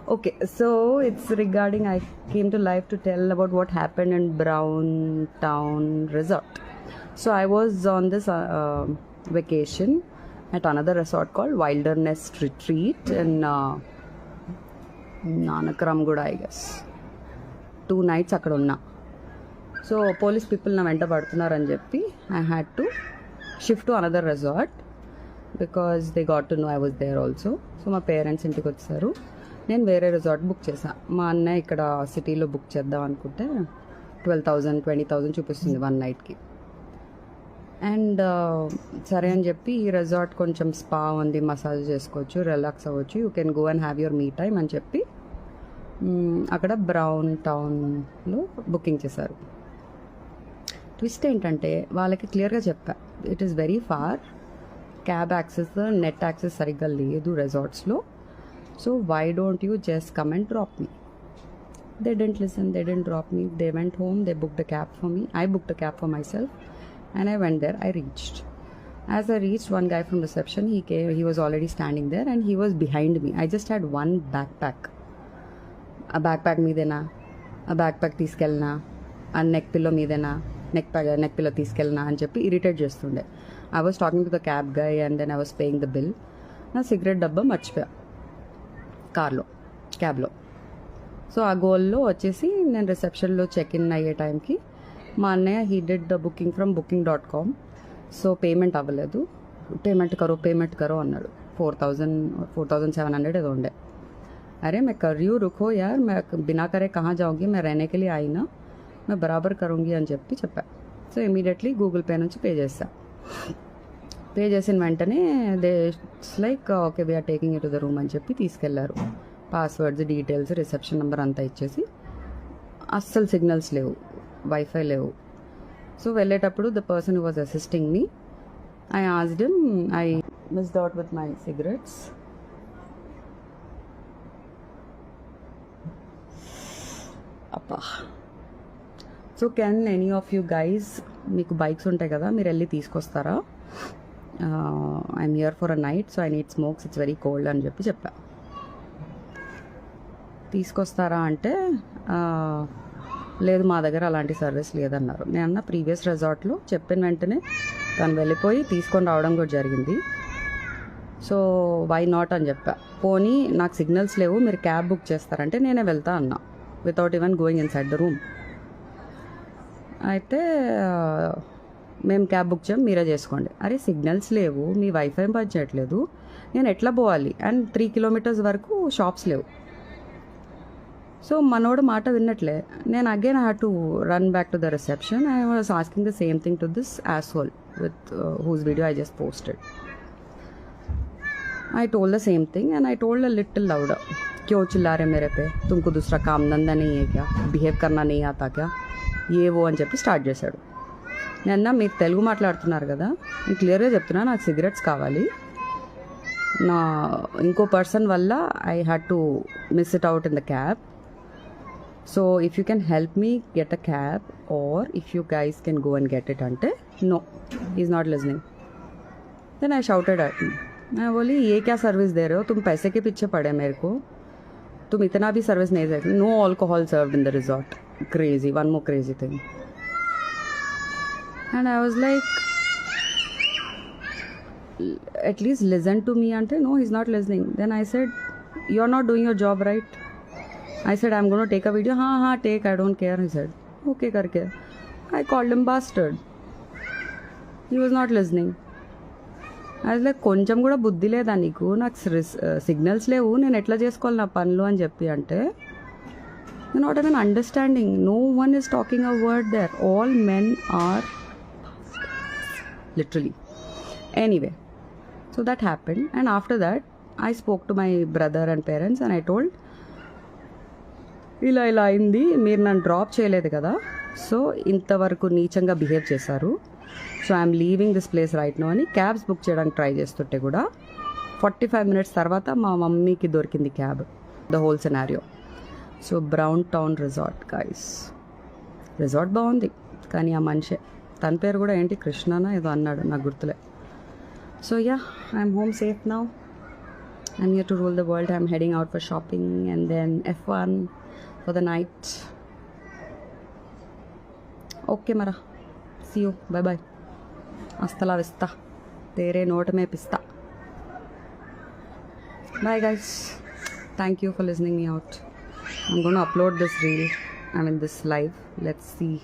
Okay, so it's regarding I came to live to tell about what happened in Brown Town Resort. So I was on this vacation at another resort called Wilderness Retreat in Nanakaramguda, I guess. 2 nights అక్కడ ఉన్నా. So police people నా వెంట పడుతున్నారని చెప్పి I had to shift to another resort because they got to know I was there also. So మా parents ఇంటికి వచ్చారు, నేను వేరే రిసార్ట్ బుక్ చేశాను. మా అన్నయ్య ఇక్కడ సిటీలో బుక్ చేద్దాం అనుకుంటే 12,000 20,000 చూపిస్తుంది 1 నైట్కి. అండ్ సరే అని చెప్పి ఈ రిసార్ట్ కొంచెం స్పా ఉంది, మసాజ్ చేసుకోవచ్చు, రిలాక్స్ అవ్వచ్చు, you can go and have your me time అని చెప్పి అక్కడ బ్రౌన్ టౌన్లో బుకింగ్ చేశారు. ట్విస్ట్ ఏంటంటే వాళ్ళకి క్లియర్గా చెప్పా, it is very far, cab access net access సరిగ్గా లేదు రిసార్ట్స్లో, so why don't you just come and drop me. They didn't listen, they didn't drop me, they went home, they booked a cab for me, I booked a cab for myself and I went there. I reached. As I reached, one guy from reception, he came, he was already standing there and he was behind me. I just had one backpack. A backpack meedena, a backpack తీసుకెళ్ళనా, a neck pillow మీదేనా, neck pillow తీసుకెళ్ళనా అని చెప్పి irritate చేస్తుండే. I was talking to the cab guy and then I was paying the bill. నా cigarette డబ్బా మర్చిపోయా కార్లో, క్యాబ్లో. So ఆ గోల్లో వచ్చేసి నేను రిసెప్షన్లో చెక్ ఇన్ అయ్యే టైంకి మా అన్నయ్య he did the booking from booking.com. So payment అవ్వలేదు, పేమెంట్ కరో అన్నాడు. 4,700 ఏదో ఉండే. अरे मैं कर रही हूँ, रुको यार, मैं बिना करे कहाँ जाऊँगी, मैं रहने के लिए आई ना, मैं बराबर करूँगी అని చెప్పా. సో ఇమీడియట్లీ గూగుల్ పే నుంచి పే చేసా. పే చేసిన వెంటనే they like okay we're taking it to the room అని చెప్పి తీసుకెళ్లారు. పాస్వర్డ్స్, డీటెయిల్స్, రిసెప్షన్ నెంబర్ అంతా ఇచ్చేసి, అస్సలు సిగ్నల్స్ లేవు, వైఫై లేవు. సో వెళ్ళేటప్పుడు the person who was assisting me, I asked him, I missed out with my cigarettes. అప్పా. So can any of you guys, మీకు బైక్స్ ఉంటాయి కదా, మీరు వెళ్ళి తీసుకొస్తారా, I'm here for a night, so I need smokes, it's very cold అని చెప్పా. తీసుకొస్తారా అంటే లేదు మా దగ్గర అలాంటి సర్వీస్ లేదన్నారు. నేను ప్రీవియస్ రిసార్ట్లో చెప్పిన వెంటనే తను వెళ్ళిపోయి తీసుకొని రావడం కూడా జరిగింది. సో వై నాట్ అని చెప్పా. పోనీ నాకు సిగ్నల్స్ లేవు, మీరు క్యాబ్ బుక్ చేస్తారంటే నేనే వెళ్తా అన్నా, without even going in side the room. అయితే మేము క్యాబ్ బుక్ చేయం, మీరే చేసుకోండి. అరే సిగ్నల్స్ లేవు, మీ వైఫై పనిచేయట్లేదు, నేను ఎట్లా పోవాలి, అండ్ 3 kilometers వరకు షాప్స్ లేవు. సో మనోడు మాట విన్నట్లే. నేను again I had to run back to the reception. I was asking the same thing to this asshole with whose video I just posted. I told the same thing and I told a little louder, क्यों चिल्ला रहे मेरे पे, तुमको दूसरा काम धंधा नहीं है क्या, బిహేవ్ करना नहीं आता क्या, ఏ ఓ అని చెప్పి స్టార్ట్ చేశాడు. నేను మీరు తెలుగు మాట్లాడుతున్నారు కదా, నేను క్లియర్గా చెప్తున్నా, నాకు సిగరెట్స్ కావాలి, నా ఇంకో పర్సన్ వల్ల I had to miss it out in the cab. So if you can help me get a cab or if you guys can go and get it అంటే no, he is not listening. Then I shouted at him. मैं बोली ये क्या service दे रहे हो, तुम पैसे के पीछे पड़े मेरे को, तुम इतना भी सर्विस नहीं दे सकते. No alcohol served in the resort. Crazy, one more crazy thing. And I was like, at least listen to me ante. No, he's not listening. Then I said, you're not doing your job right. I said, I'm going to take a video. हाँ take, I don't care. He said, okay karke. I called him bastard. He was not listening. I was like, కొంచెం కూడా బుద్ధి లేదా నీకు, నాకు signals లేవు, నేను ఎట్లా చేసుకోవాలి నా పనులు అని చెప్పి అంటే, you're not even understanding. No one is talking a word there. All men are literally. Anyway, so that happened, and after that I spoke to my brother and parents and I told, ఇలా అయింది, మీరు నన్ను drop చేయలేదు కదా, so ఇంతవరకు నీచంగా behave చేశారు, so I'm leaving this place right now అని క్యాబ్స్ బుక్ చేయడానికి ట్రై చేస్తుంటే కూడా 45 minutes తర్వాత మా మమ్మీకి దొరికింది cab. The whole scenario. So Brown Town resort guys, resort బాగుంది కానీ ఆ మనిషే, తన పేరు కూడా ఏంటి కృష్ణనా ఏదో అన్నాడు, నాకు గుర్తులే. So yeah, I'm home safe now. I'm here to rule the world. I'm heading out for shopping and then F1 for the night. Okay, Mara. See you. Bye bye. Hasta la vista. Tere note mein pista. Bye, guys. Thank you for listening me out. I'm going to upload this reel. This live. Let's see